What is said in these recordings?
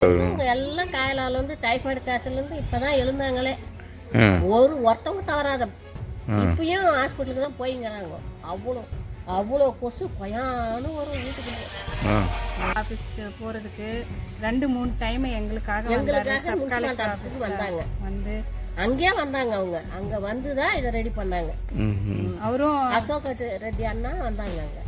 அவங்க எல்லாம் காயலாலேருந்து டைஃபாய்டு காசுலேருந்து இப்போ தான் எழுந்தாங்களே. ஒருத்தவங்க தவறாத இப்பயும் ஹாஸ்பிட்டலுக்கு தான் போய்ங்கிறாங்க. அவ்வளோ கொசு கொயான்னு வரும் வீட்டுக்கு. ஆஃபீஸ்க்கு போகிறதுக்கு 2-3 டைம் எங்களுக்காக வந்தாங்க. அங்கேயே வந்தாங்க. அவங்க அங்கே வந்து தான் இதை ரெடி பண்ணாங்க. அவரும் அசோக் ரெட்டி அண்ணா வந்தாங்க அங்கே.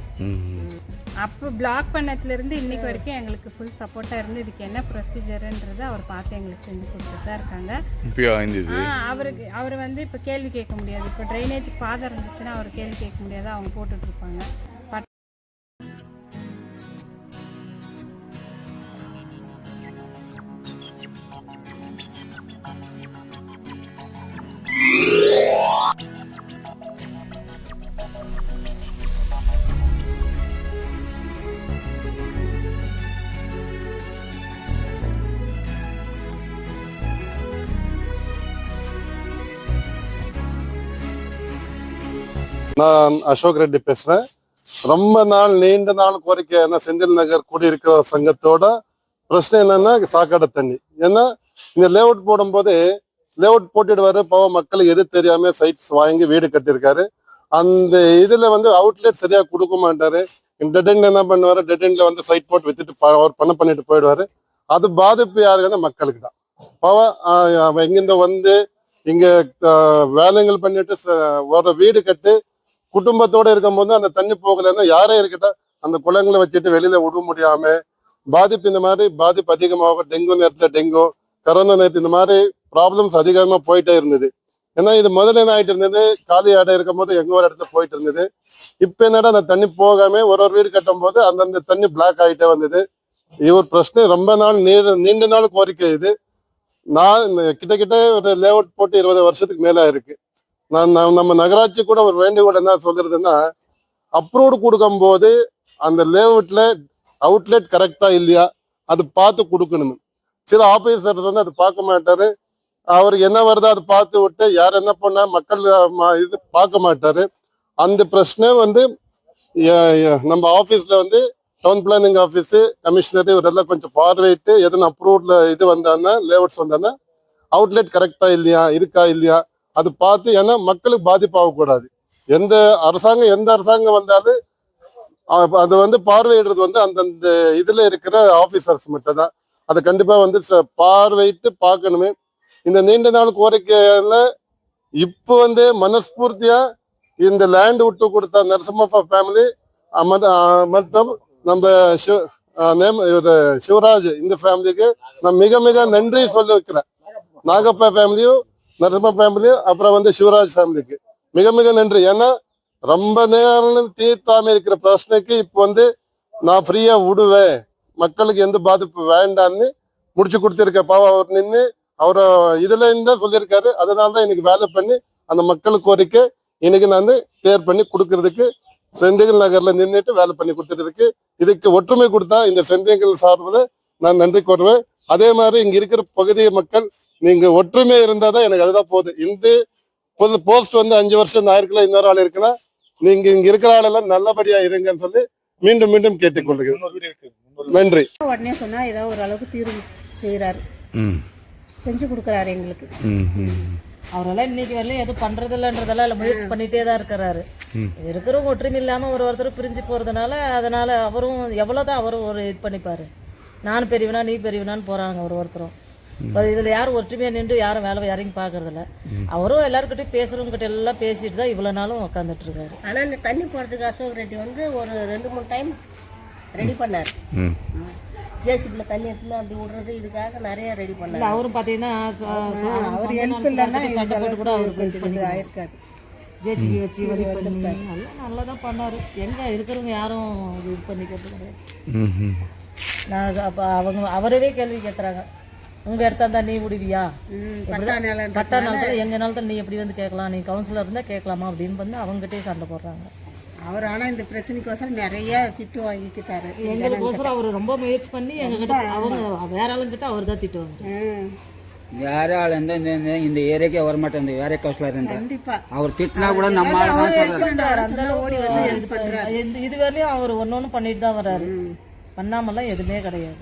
அப்போ பிளாக் பண்ணதுலேருந்து இன்னைக்கு வரைக்கும் எங்களுக்கு ஃபுல் சப்போர்ட்டாக இருந்து இதுக்கு என்ன ப்ரொசீஜருன்றது அவர் பார்த்து எங்களுக்கு செஞ்சு கொடுத்துட்டு தான் இருக்காங்க. அவர் வந்து இப்போ கேள்வி கேட்க முடியாது. இப்போ ட்ரைனேஜுக்கு பாதை இருந்துச்சுன்னா அவர் கேள்வி கேட்க முடியாது. அவங்க போட்டுட்ருப்பாங்க. நான் அசோக் ரெட்டி பேசுறேன். ரொம்ப நீண்ட நாள் கோரிக்கை என்ன, செந்தில் நகர் குடியிருக்கிற சங்கத்தோட பிரச்சனை என்னன்னா சாக்கடை தண்ணி. ஏன்னா இந்த லேஅவுட் போடும்போது லேஅவுட் போட்டுடுவாரு, பாவம் மக்களுக்கு எது தெரியாம சைட்ஸ் வாங்கி வீடு கட்டியிருக்காரு. அந்த இதுல வந்து அவுட்லெட் சரியா கொடுக்க மாட்டாரு. டெட் எண்ட் என்ன பண்ணுவாரு, டெட் எண்ட்ல வந்து சைட் போட்டு வித்துட்டு அவர் பணம் பண்ணிட்டு போயிடுவாரு. அது பாதிப்பு யாருக்குன்னா மக்களுக்கு தான். பாவம் எங்கிருந்து வந்து இங்க வேலைகள் பண்ணிட்டு ஒரு வீடு கட்டு குடும்பத்தோட இருக்கும் போது அந்த தண்ணி போகலன்னா யாரே இருக்கட்டா அந்த குளங்களை வச்சுட்டு வெளியில விட முடியாம பாதிப்பு, இந்த மாதிரி பாதிப்பு அதிகமாகும். டெங்கு நேரத்துல டெங்கு, கரோனா நேரத்து இந்த மாதிரி ப்ராப்ளம்ஸ் அதிகமா போயிட்டே இருந்தது. ஏன்னா இது முதல்ல என்ன ஆயிட்டு இருந்தது, காலி ஆடை இருக்கும் போது எங்க ஒரு இடத்துல போயிட்டு இருந்தது. இப்ப என்னடா அந்த தண்ணி போகாம ஒரு வீடு கட்டும் போது அந்தந்த தண்ணி பிளாக் ஆகிட்டே வந்தது. இவர் பிரச்சனை ரொம்ப நீண்ட நாள் கோரிக்கை இது. நான் கிட்ட ஒரு லேஅவுட் போட்டு 20 வருஷத்துக்கு மேல இருக்கு. நம்ம நகராட்சி கூட ஒரு வேண்டுகோள் என்ன சொல்றதுன்னா, அப்ரூவ்டு கொடுக்கும் போது அந்த லேஅவுட்ல அவுட்லெட் கரெக்டா இல்லையா அது பார்த்து கொடுக்கணும். சில ஆபீசர்ஸ் வந்து அது பார்க்க மாட்டாரு. அவருக்கு என்ன வருதோ அதை பார்த்து விட்டு யார் என்ன பண்ணா மக்கள் இது பார்க்க மாட்டாரு. அந்த பிரச்சனை வந்து நம்ம ஆபீஸ்ல வந்து டவுன் பிளானிங் ஆஃபீஸு, கமிஷனர் இவரெல்லாம் கொஞ்சம் பார்வையிட்டு எதனா அப்ரூவ்ட்ல இது வந்தான்னா லேஅவுட்ஸ் வந்தான்னா அவுட்லெட் கரெக்டா இல்லையா இருக்கா இல்லையா அது பார்த்து, ஏன்னா மக்களுக்கு பாதிப்பு ஆகக்கூடாது. எந்த அரசாங்கம் வந்தாலும் அது வந்து பார்வையிடுறது வந்து அந்தந்த இதுல இருக்கிற ஆபீசர்ஸ் மட்டும் தான். அதை கண்டிப்பா வந்து பார்வையிட்டு பார்க்கணுமே. இந்த நீண்ட நாள் கோரிக்கையில இப்போ வந்து மனஸ்பூர்த்தியா இந்த லேண்ட் விட்டு கொடுத்த நரசிம்மப்பா ஃபேமிலி மற்றும் நம்ம சிவராஜ் இந்த ஃபேமிலிக்கு நான் மிக மிக நன்றி சொல்ல வைக்கிறேன். நாகப்பா ஃபேமிலியும் நரசிம்ம ஃபேமிலியும் அப்புறம் வந்து சிவராஜ் ஃபேமிலிக்கு மிக மிக நன்றி. ஏன்னா ரொம்ப நேரம் தீர்த்தாம இருக்கிற பிரச்சனைக்கு இப்போ வந்து நான் ஃப்ரீயா விடுவேன், மக்களுக்கு எந்த பாதிப்பு வேண்டான்னு முடிச்சு கொடுத்துருக்க. பாவம் அவர் நின்று அவர் இதுல இருந்தா சொல்லியிருக்காரு. அதனாலதான் எனக்கு வேலை பண்ணி அந்த மக்களுக்கு கோரிக்கை இன்னைக்கு நான் கிளியர் பண்ணி கொடுக்கறதுக்கு செந்தில் நகர்ல நின்றுட்டு வேலை பண்ணி கொடுத்துறதுக்கு இதுக்கு ஒற்றுமை கொடுத்தா இந்த செந்தில் சார்பில் நான் நன்றி கூறுவேன். அதே மாதிரி இங்க இருக்கிற பகுதி மக்கள் நீங்க ஒற்றுமை இருந்தாதான் எனக்கு அதுதான் போதும். இந்த போஸ்ட் வந்து 5 வருஷம் ஆயிருக்குல்ல, இன்னொரு ஆள் இருக்குன்னா நீங்க இங்க இருக்கிற ஆளெல்லாம் நல்லபடியா இருங்கன்னு சொல்லி மீண்டும் மீண்டும் கேட்டுக்கொள்ளுகிறேன். நன்றி. உடனே சொன்னா ஏதோ ஒரு அளவுக்கு தீர்வு செய்யறாரு, செஞ்சு கொடுக்குறாரு எங்களுக்கு. அவரெல்லாம் இன்னைக்கு வரலையும் எதுவும் பண்றதில்லன்றதெல்லாம் இல்லை, முயற்சி பண்ணிட்டே தான் இருக்கிறாரு. இருக்கிறவங்க ஒற்றுமை இல்லாம ஒருத்தர் பிரிஞ்சு போறதுனால அதனால அவரும் எவ்வளவுதான் அவரும் ஒரு இது பண்ணிப்பாரு. நான் பெரியவனா நீ பெரியவனான்னு போறாங்க ஒருத்தரும். இதுல யாரும் ஒற்றுமையா நின்று யாரும் வேலை இறங்கி பாக்குறதில்ல. அவரும் எல்லாருக்கிட்டையும் பேசுறவங்க கிட்ட எல்லாம் பேசிட்டு தான் இவ்வளவு நாளும் உட்காந்துட்டு இருக்காரு. ஆனா இந்த தண்ணி போறதுக்கு அசோக் ரெட்டி வந்து ஒரு 2-3 டைம் ரெடி பண்ணாரு. ஜேசிபில தண்ணி எடுத்துனா அப்படி விடுறது இதுக்காக நிறைய ரெடி பண்ணாரு. அவரும் பாத்தீங்கன்னா அவர் ஹெல்ப் இல்லைன்னா சட்டை போட்டு கூட அவருக்கு ஆயிருக்காது. ஜேசிபி வச்சு வரி பண்ணி நல்லதான் பண்ணாரு. எங்க இருக்கிறவங்க யாரும் இது பண்ணிக்கிறது கிடையாது. நான் அப்ப அவரவே கேள்வி கேட்கறாங்க, உங்க இடத்தா இருந்தா நீ விடுவியா, பட்டா நிலத்துல எங்க நிலத்துல நீ எப்படி வந்து கேட்கலாம், நீ கவுன்சிலர் இருந்தா கேட்கலாமா அப்படின்னு வந்து அவங்ககிட்டயே சண்டை போடுறாங்க. அவர் ஆனா இந்த பிரச்சனைக்கோசரம் நிறைய திட்டு வாங்கிக்கிட்டாரு. எங்களுக்கோசரம் அவர் ரொம்ப முயற்சி பண்ணி எங்ககிட்ட அவங்க வேற ஆளுங்கிட்ட அவர் தான் திட்டு வாங்க. வேற ஆள் இருந்தா இந்த ஏரியாக்கே வரமாட்டேன், வேற கவுன்சிலர் இருந்தா கண்டிப்பா அவர் திட்டினா கூட நம்ம இது வரையும் அவர் ஒன்னொன்னு பண்ணிட்டு தான் வர்றாரு, பண்ணாமலாம் எதுவுமே கிடையாது.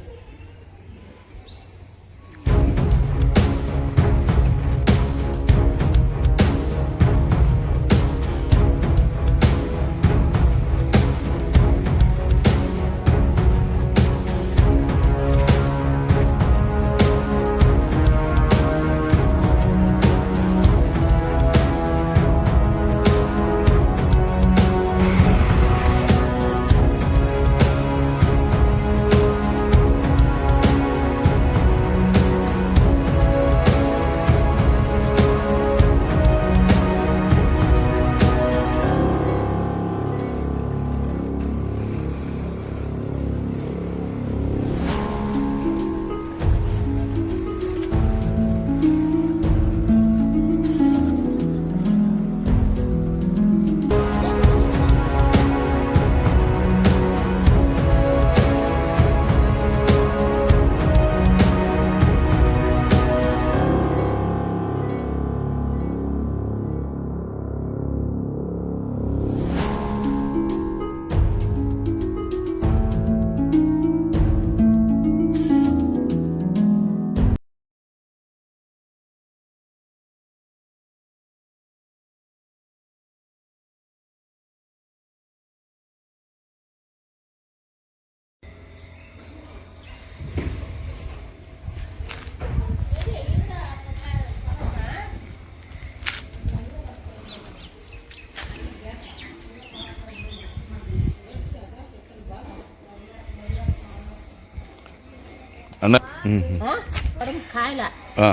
அண்ணா ம் ஆ உடம்பு காயல ஆ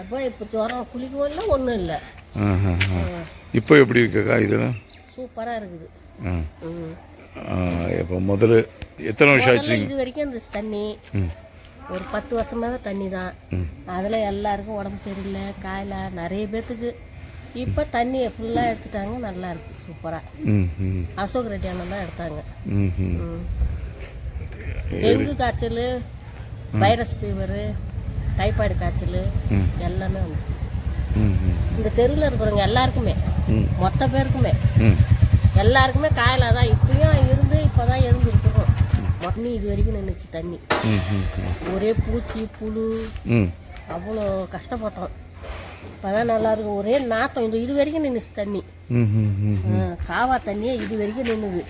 அப்போ இப்போ ஜுரம் குளிக்கவும் இல்லை ஒன்றும் இல்லை இப்போ எப்படி இருக்குக்கா இதெல்லாம் சூப்பராக இருக்குது. இப்போ முதல்ல எத்தனை வருஷம் ஆச்சு இது வரைக்கும் இந்த தண்ணி ஒரு 10 வருஷமாவே தண்ணி தான். அதில் எல்லாருக்கும் உடம்பு சரியில்லை காயல நிறைய பேர்த்துக்கு. இப்போ தண்ணியை ஃபுல்லாக எடுத்துட்டாங்க, நல்லா இருக்கு சூப்பராக. அசோக் ரெட்டி அண்ணன் தான் எடுத்தாங்க. டெங்கு காய்ச்சல், வைரஸ் ஃபீவரு, டைபாய்டு காய்ச்சல் எல்லாமே வந்துச்சு. இந்த தெருவில் இருக்கிறவங்க எல்லாருக்குமே மொத்த பேருக்குமே எல்லாருக்குமே காயலாக தான் இப்பயும் இருந்து இப்போ தான் எழுந்துருக்குறோம். தண்ணி இது வரைக்கும் நின்றுச்சு தண்ணி. ஒரே பூச்சி புழு அவ்வளோ கஷ்டப்பட்டோம். இப்போதான் நல்லா இருக்கும். ஒரே நாத்தம் இது வரைக்கும் நின்றுச்சு தண்ணி. காவா தண்ணியே இது வரைக்கும் நின்றுது.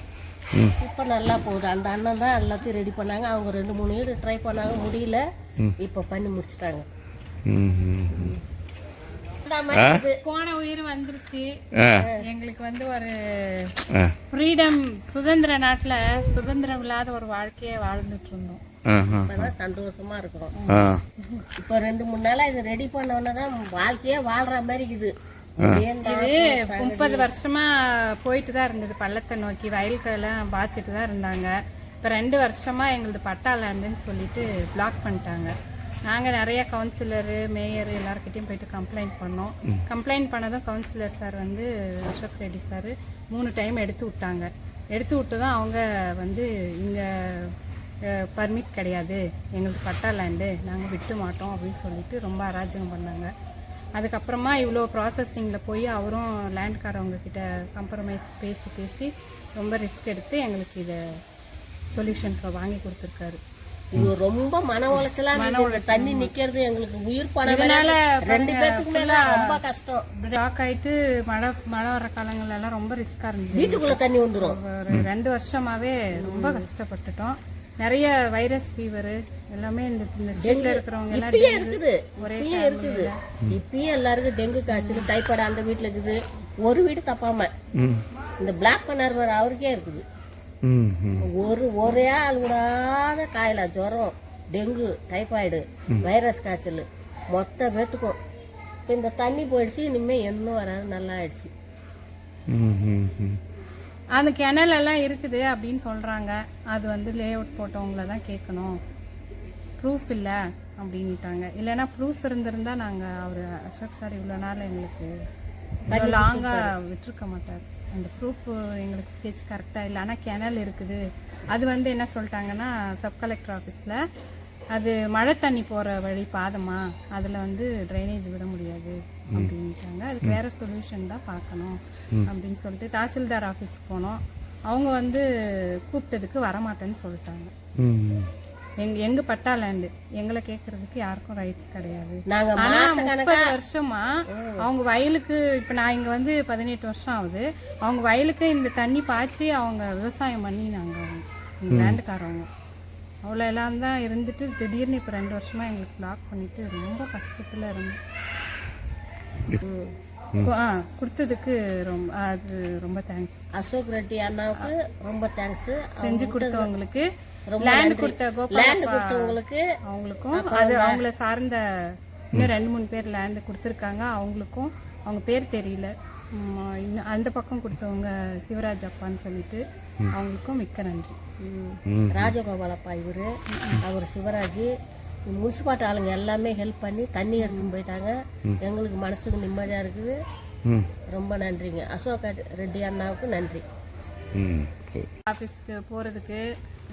இப்போ நல்லா போகுது. அந்த அண்ணன் தான் எல்லாத்தையும் ரெடி பண்ணாங்க. அவங்க 2-3 வீடு ட்ரை பண்ணாங்க, முடியல. இப்போ பண்ணி முடிச்சிட்டாங்க. போன உயிர் வந்துருச்சு. எங்களுக்கு வந்து ஒரு ஃப்ரீடம், சுதந்திர நாட்டுல சுதந்திரம் இல்லாத ஒரு வாழ்க்கையை வாழ்ந்துட்டு இருந்தோம். இப்பதான் சந்தோஷமா இருக்கிறோம். இப்போ 2-3 நாளா இது ரெடி பண்ணோன்னா தான் வாழ்க்கையே வாழ்ற மாதிரி இருக்குது. இது 30 வருஷமா போயிட்டு தான் இருந்தது. பள்ளத்தை நோக்கி வயல்களெல்லாம் பாய்ச்சிட்டு தான் இருந்தாங்க. இப்போ 2 வருஷமா எங்களது பட்டா லேண்டுன்னு சொல்லிட்டு பிளாக் பண்ணிட்டாங்க. நாங்கள் நிறைய கவுன்சிலரு, மேயர் எல்லாருக்கிட்டையும் போயிட்டு கம்ப்ளைண்ட் பண்ணோம். கம்ப்ளைண்ட் பண்ணதும் கவுன்சிலர் சார் வந்து அசோக் ரெட்டி சார் 3 டைம் எடுத்து விட்டாங்க. எடுத்து விட்டு தான் அவங்க வந்து இங்கே பர்மிட் கிடையாது, எங்களுக்கு பட்டா லேண்டு, நாங்கள் விட்டு மாட்டோம் அப்படின்னு சொல்லிட்டு ரொம்ப அராஜகம் பண்ணாங்க. அதுக்கப்புறமா இவ்வளோ ப்ராசஸிங்கில் போய் அவரும் லேண்ட்காரவங்கக்கிட்ட காம்ப்ரமைஸ் பேசி ரொம்ப ரிஸ்க் எடுத்து எங்களுக்கு இதை சொல்யூஷனுக்கு வாங்கி கொடுத்துருக்காரு. இது ரொம்ப மன உளைச்சலா தண்ணி நிக்கிறது எங்களுக்கு உயிர் பணம். 2 பேத்துக்குமே ரொம்ப கஷ்டம். பிளாக் ஆயிட்டு மழை வர காலங்கள்ல எல்லாம் ரொம்ப ரிஸ்கா இருந்துச்சு. வீட்டுக்குள்ள தண்ணி வந்துடும். ஒரு 2 வருஷமாவே ரொம்ப கஷ்டப்பட்டுட்டோம். நிறைய வைரஸ் ஃபீவர் எல்லாமே இந்த ஸ்ட்ரீட்ல இருக்கிறவங்க எல்லாம் இருக்குது. ஒரே இருக்குது. இப்பயும் எல்லாருக்கும் டெங்கு காய்ச்சல், டைபாய்டு அந்த வீட்டுல இருக்குது. ஒரு வீடு தப்பாம இந்த பிளாக் பண்ணார் அவருக்கே இருக்குது. ஒரே ஆள் விடாத காயல, ஜுரம், டெங்கு, டைபாய்டு, வைரஸ் காய்ச்சல் மொத்த பேத்துக்கும். இப்போ இந்த தண்ணி போயிடுச்சு, இனிமே என்ன வராது, நல்லா ஆயிடுச்சு. அந்த கிணல் எல்லாம் இருக்குது அப்படின்னு சொல்றாங்க. அது வந்து லே அவுட் போட்டவங்கள தான் கேட்கணும், ப்ரூஃப் இல்லை அப்படின்ட்டாங்க. இல்லைன்னா ப்ரூஃப் இருந்திருந்தா நாங்கள் அவர் அசோக் சார் இவ்வளோ நாள் எங்களுக்கு லாங்காக விட்டுருக்க மாட்டார். அந்த ப்ரூஃப் எங்களுக்கு ஸ்கெட்ச் கரெக்டாக இல்லை. ஆனால் கிணல் இருக்குது. அது வந்து என்ன சொல்லிட்டாங்கன்னா, சப் கலெக்டர் ஆஃபீஸில் அது மழை தண்ணி போகிற வழி பாதமா, அதில் வந்து ட்ரைனேஜ் விட முடியாது அப்படின்ட்டாங்க. அதுக்கு வேறு சொல்யூஷன் தான் பார்க்கணும் அப்படின்னு சொல்லிட்டு தாசில்தார் ஆஃபீஸ்க்கு போனோம். அவங்க வந்து கூப்பிட்டதுக்கு வரமாட்டேன்னு சொல்லிட்டாங்க. எங்க பட்டா லேண்டு எங்களை கேட்கறதுக்கு யாருக்கும் ரைட்ஸ் கிடையாது. ஆனா 30 வருஷமா அவங்க வயலுக்கு, இப்ப நான் இங்க வந்து 18 வருஷம் ஆகுது, அவங்க வயலுக்கு இந்த தண்ணி பாய்ச்சி அவங்க விவசாயம் பண்ணி நாங்க லேண்டுக்காரவங்க அவ்வளோ எல்லாம் தான் இருந்துட்டு திடீர்னு இப்போ 2 வருஷமா எங்களுக்கு பிளாக் பண்ணிட்டு ரொம்ப கஷ்டத்துல இருந்தோம். கொடுத்ததுக்கு ரொம்ப அது ரொம்ப தேங்க்ஸ். அசோக் ரெட்டி அண்ணாவுக்கு ரொம்ப தேங்க்ஸ். செஞ்சு கொடுத்தவங்களுக்கு, லேண்ட் கொடுத்தவங்களுக்கு, அவங்களுக்கும், அது அவங்கள சார்ந்த இன்னும் 2-3 பேர் லேண்ட் கொடுத்துருக்காங்க. அவங்களுக்கும் அவங்க பேர் தெரியல. அந்த பக்கம் கொடுத்தவங்க சிவராஜ் அப்பான்னு சொல்லிட்டு அவங்களுக்கும் மிக்க நன்றி. ராஜகோபால் அப்பா இவரு, அவர் சிவராஜ், முனிசிபாலிட்டி ஆளுங்க எல்லாமே ஹெல்ப் பண்ணி தண்ணி எடுத்துன்னு போயிட்டாங்க. எங்களுக்கு மனசுக்கு நிம்மதியா இருக்குது. ரொம்ப நன்றிங்க அசோக் ரெட்டி அண்ணாவுக்கு நன்றி. ஆபீஸ்க்கு போறதுக்கு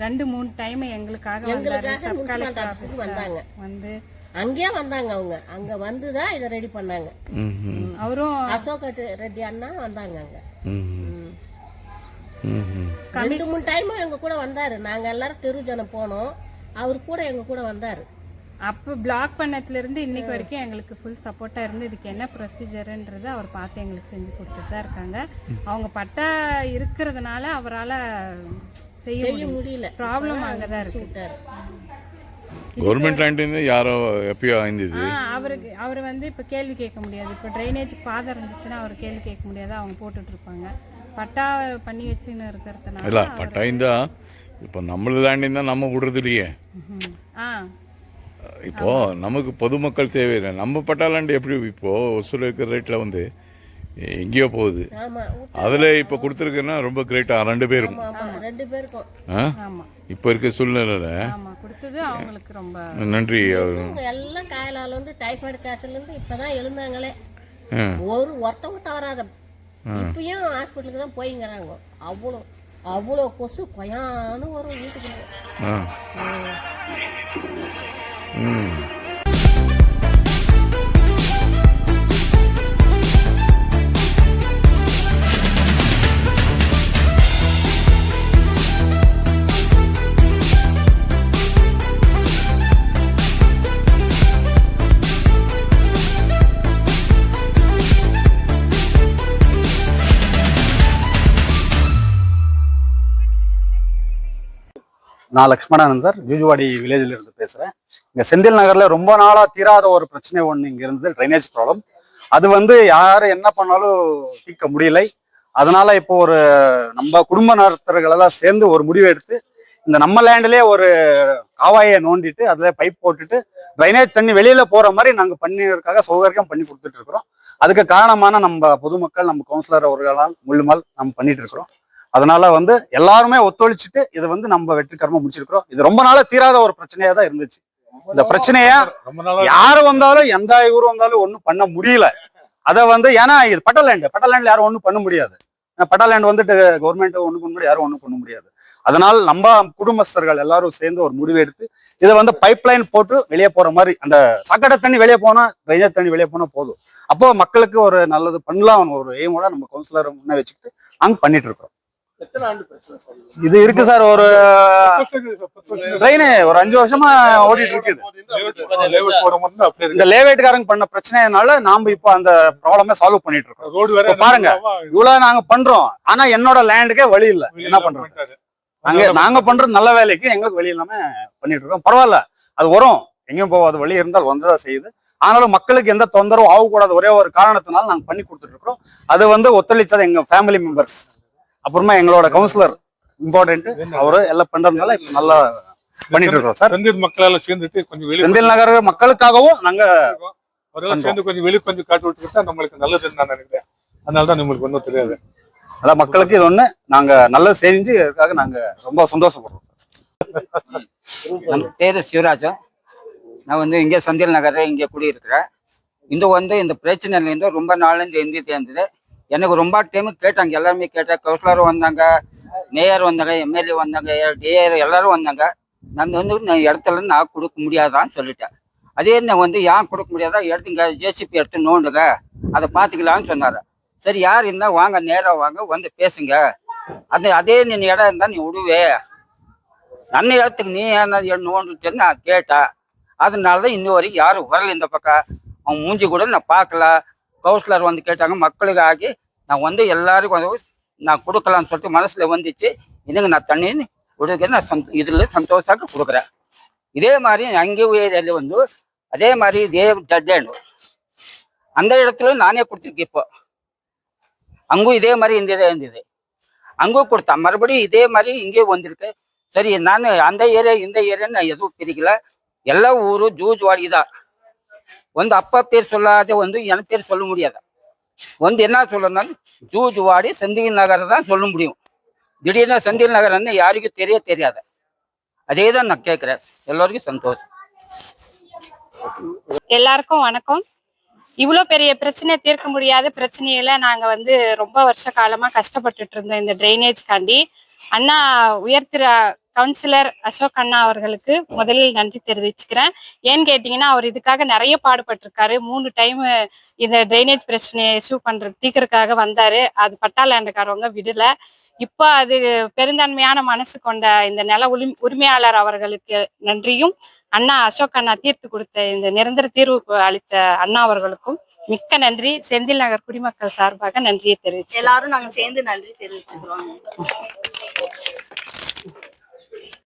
2-3 டைம் எங்களுக்காக வந்தாங்க. வந்து அங்கேயே வந்தாங்க. அவங்க அங்க வந்துதான் இதை ரெடி பண்ணாங்க. அவரும் அசோக் ரெட்டி அண்ணா வந்தாங்க. அங்க 2-3 டைம் எங்க கூட வந்தாரு. நாங்க எல்லாரும் தெரு ஜனம் போனோம், அவரு கூட எங்க கூட வந்தாரு. அப்போ பிளாக் பண்ணதுல இருந்து இன்னைக்கு வரைக்கும் எங்களுக்கு ஃபுல் சப்போர்ட்டா இருந்து இதுக்கு என்ன ப்ரொசீஜர்ன்றது அவர் பார்த்து எங்களுக்கு செஞ்சு கொடுத்துட்டு தான் இருக்காங்க. அவங்க பட்டா இருக்கிறதுனால அவரால் செய்ய முடியல. ப்ராப்ளம் அங்கதான் இருக்கு. கவர்மெண்ட் லேண்ட் யாரோ எப்பயோ ஆயிருந்தது. அவர் வந்து இப்போ கேள்வி கேட்க முடியாது. இப்போ ட்ரைனேஜ் பாதை இருந்துச்சுன்னா அவர் கேள்வி கேட்க முடியாது. அவங்க போட்டுட்டு இருப்பாங்க. பட்டா பண்ணி வச்சுன்னு இருக்கிறதுனால இல்லை, பட்டா இருந்தா இப்போ நம்மளது லேண்ட் இருந்தால் நம்ம விடுறது இல்லையே. இப்போ நமக்கு பொதுமக்கள் தேவையில்லை. நம்ம பட்டாளாண்டு எப்படி இப்போ வசூல் இருக்கிற ரேட்டில் வந்து எங்கேயோ போகுது. ஆமா அதில் இப்போ கொடுத்துருக்குன்னா ரொம்ப கிரேட்டாக 2 பேரும். ஆமா 2 பேருக்கும். ஆமா இப்போ இருக்க சூழ்நிலையில் ஆமா கொடுத்தது அவங்களுக்கு ரொம்ப நன்றி. இவங்க எல்லாம் காயலால வந்து டைஃபாய்டு காய்ச்சல் இருந்து இப்பதான் எழுந்தாங்களே. ஒருத்தவங்க தவறாத இப்பயும் ஹாஸ்பிட்டலுக்கு தான் போய்ங்கிறாங்க. அவ்வளோ அவ்வளோ கொசு கொயான்னு வரும் வீட்டுக்குள்ள. நான் லக்ஷ்மணன் சார், ஜூஜுவாடி வில்லேஜில் இருந்து பேசுகிறேன். இங்கே செந்தில் நகரில் ரொம்ப நாளாக தீராத ஒரு பிரச்சனை ஒன்று இங்கே இருந்து ட்ரைனேஜ் ப்ராப்ளம். அது வந்து யார் என்ன பண்ணாலும் தீர்க்க முடியலை. அதனால இப்போ ஒரு நம்ம குடும்ப நடத்துறர்களெல்லாம் சேர்ந்து ஒரு முடிவு எடுத்து இந்த நம்ம லேண்ட்லேயே ஒரு காவாயை நோண்டிட்டு அதில் பைப் போட்டுட்டு ட்ரைனேஜ் தண்ணி வெளியில போகிற மாதிரி நாங்கள் பண்ணியிருக்காக சௌகரியம் பண்ணி கொடுத்துட்டு இருக்கிறோம். அதுக்கு காரணமான நம்ம பொதுமக்கள், நம்ம கவுன்சிலர் அவர்களால் முள்ளுமால் நம்ம பண்ணிட்டு இருக்கிறோம். அதனால வந்து எல்லாருமே ஒத்துழைச்சிட்டு இதை வந்து நம்ம வெற்றிகரமா முடிச்சிருக்கிறோம். இது ரொம்ப நாளா தீராத ஒரு பிரச்சனையா தான் இருந்துச்சு. இந்த பிரச்சனைய யாரு வந்தாலும் எந்த ஊர் வந்தாலும் ஒண்ணும் பண்ண முடியல. அதை வந்து ஏன்னா இது பட்டலேண்ட் யாரும் ஒண்ணும் பண்ண முடியாது. பட்டலேண்ட் வந்துட்டு கவர்மெண்ட் ஒண்ணு பண்ண முடியாது, யாரும் ஒண்ணும் பண்ண முடியாது. அதனால நம்ம குடும்பஸ்தர்கள் எல்லாரும் சேர்ந்து ஒரு முடிவு எடுத்து இதை வந்து பைப் லைன் போட்டு வெளியே போற மாதிரி, அந்த சாக்கடை தண்ணி வெளியே போனா, ட்ரைனேஜ் தண்ணி வெளியே போனா போதும். அப்போ மக்களுக்கு ஒரு நல்லது பண்ணலாம் ஒரு எய்மோட நம்ம கவுன்சிலர் முன்ன வச்சுக்கிட்டு நாங்க பண்ணிட்டு இருக்கோம். இது இருக்கு சார், ஒரு ட்ரெயின் ஒரு 5 வருஷமா ஓடிட்டு இருக்குது. இந்த லேவேட்காரங்க பண்ண பிரச்சனைனால நாம இப்போ அந்த ப்ராப்ளமே சால்வ் பண்ணிட்டு இருக்கோம். பாருங்க, இவ்வளவு நாங்க பண்றோம், ஆனா என்னோட லேண்டுக்கே வழி இல்ல. என்ன பண்றோம்? நாங்க பண்றது நல்ல வேலைக்கு எங்களுக்கு வழி இல்லாம பண்ணிட்டு இருக்கோம். பரவாயில்ல, அது வரும், எங்கேயும் போகாது, வழி இருந்தால் வந்துதான் செய்யுது. ஆனாலும் மக்களுக்கு எந்த தொந்தரவும் ஆகக்கூடாது ஒரே ஒரு காரணத்தினால நாங்க பண்ணி கொடுத்துட்டு இருக்கிறோம். அது வந்து ஒத்துழைச்சது எங்க ஃபேமிலி மெம்பர்ஸ், அப்புறமா எங்களோட கவுன்சிலர் இம்பார்ட்டன்ட், அவரு எல்லாம் பண்றதுனால நல்லா பண்ணிட்டு இருக்கோம் சார். செந்தில் மக்களால சேர்ந்துட்டு கொஞ்சம் செந்தில் நகர் மக்களுக்காகவும் நாங்க சேர்ந்து கொஞ்சம் காட்டு விட்டுக்கிட்டா நம்மளுக்கு நல்லதுன்னு நான் நினைக்கிறேன். அதனாலதான் நம்மளுக்கு ஒன்றும் தெரியாது. அதான் மக்களுக்கு இது ஒண்ணு நாங்க நல்லது செஞ்சு இதுக்காக நாங்க ரொம்ப சந்தோஷப்படுறோம் சார். என் பேரு சிவராஜன். நான் வந்து இங்கே செந்தில் நகர் இங்கே குடியிருக்கிறேன். இந்த பிரச்சனையிலேருந்து ரொம்ப நாள்லேருந்து எந்திரிட்டு இருந்தது. எனக்கு ரொம்ப டைம் கேட்டாங்க, எல்லாருமே கேட்டேன். கவுன்சிலரும் வந்தாங்க, மேயர் வந்தாங்க, எம்எல்ஏ வந்தாங்க, டிஆர் எல்லாரும் வந்தாங்க. நான் இடத்துல நான் கொடுக்க முடியாதான்னு சொல்லிட்டேன். அதே நான் வந்து ஏன் கொடுக்க முடியாதா, எடுத்துங்க ஜேசிபி எடுத்து நோண்டுங்க, அதை பார்த்துக்கலான்னு சொன்னார். சரி, யார் இருந்தால் வாங்க, நேராக வாங்க, வந்து பேசுங்க. அதே நீ இடம் இருந்தால் நீ விடுவே, நல்ல இடத்துக்கு நீ ஏன்னா நோண்டுன்னு நான் கேட்டேன். அதனால தான் இன்னும் வரைக்கும் யாரும் வரல இந்த பக்கம். அவன் மூஞ்சி கூட நான் பார்க்கல. கவுன்சிலர் வந்து கேட்டாங்க, மக்களுக்கு ஆகி நான் வந்து எல்லாருக்கும் வந்து நான் கொடுக்கலான்னு சொல்லிட்டு மனசில் வந்துச்சு. இன்னும் நான் தண்ணி கொடுக்க நான் இதில் சந்தோஷமாக கொடுக்குறேன். இதே மாதிரி அங்கே ஏரியாவில் வந்து அதே மாதிரி இதே டெட் அந்த இடத்துல நானே கொடுத்துருக்கேன். இப்போ அங்கும் இதே மாதிரி இந்த இதாக இருந்தது, அங்கும் கொடுத்தேன். மறுபடியும் இதே மாதிரி இங்கே வந்திருக்கு. சரி, நான் அந்த ஏரியா இந்த ஏரியான்னு நான் எதுவும் பிரிக்கல. எல்லா ஊரும் ஜூஜுவாடி தான். வந்து அப்பா பேர் சொல்லாத வந்து என் பேர் சொல்ல முடியாது. வந்து என்ன சொல்லணும்னாலும் ஜூஜுவாடி செந்தில் நகர் தான் சொல்ல முடியும். திடீர்னு செந்தில் நகர்ன்னு யாருக்கும் தெரியாது. அதே தான் நான் கேட்குறேன். எல்லோருக்கும் சந்தோஷம். எல்லாருக்கும் வணக்கம். இவ்வளோ பெரிய பிரச்சனை, தீர்க்க முடியாத பிரச்சனையில நாங்க வந்து ரொம்ப வருஷ காலமா கஷ்டப்பட்டுட்டு இருந்தோம் இந்த ட்ரைனேஜ்காண்டி. அண்ணா உயர்த்திர கவுன்சிலர் அசோக் அண்ணா அவர்களுக்கு முதலில் நன்றி தெரிவிச்சுக்கிறேன். ஏன்னு கேட்டீங்கன்னா, அவர் இதுக்காக நிறைய பாடுபட்டிருக்காரு. 3 டைம் இந்த ட்ரைனேஜ் பிரச்சனையை தீர்க்கறதுக்காக வந்தாரு. அது பட்டாலேண்டுக்காரவங்க விடல. இப்போ அது பெருந்தன்மையான மனசு கொண்ட இந்த நில உரிமையாளர் அவர்களுக்கு நன்றியும், அண்ணா அசோக் அண்ணா தீர்த்து கொடுத்த இந்த நிரந்தர தீர்வு அளித்த அண்ணா அவர்களுக்கும் மிக்க நன்றி. செந்தில் நகர் குடிமக்கள் சார்பாக நன்றியை தெரிவிச்சு எல்லாரும் நாங்க சேர்ந்து நன்றி தெரிவிச்சுக்கிறோம்.